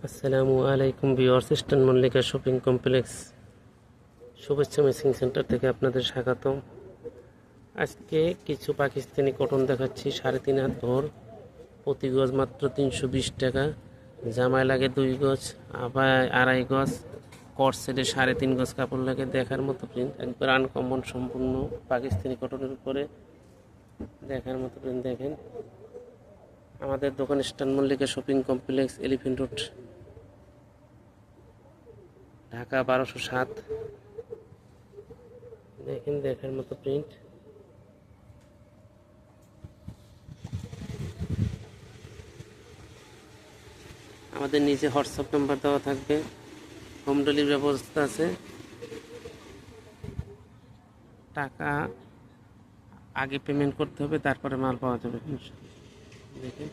আসসালামু আলাইকুম viewers, eastern Mallika shopping complex শুভেচ্ছা মেসিং সেন্টার থেকে আপনাদের স্বাগতম। আজকে কিছু পাকিস্তানি কটন দেখাচ্ছি, 3.5 হাত ভর, প্রতি গজ মাত্র 320 টাকা। জামায় লাগে 2 গজ, আবার 2.5 গজ, কট সেটে 3.5 গজ কাপড় লাগে। দেখার মতো প্রিন্ট, একবার আনকমন, সম্পূর্ণ পাকিস্তানি কটনের উপরে দেখার মতো প্রিন্ট। দেখেন, আমাদের দোকান eastern Mallika shopping complex, elephant road, Dhaka 1207। দেখেন, দেখার মতো প্রিন্ট। আমাদের নিচে হোয়াটসঅ্যাপ নাম্বার দেওয়া থাকবে, হোম ডেলিভারি ব্যবস্থা আছে। টাকা আগে পেমেন্ট করতে হবে, তারপরে মাল পাওয়া যাবে। দেখেন।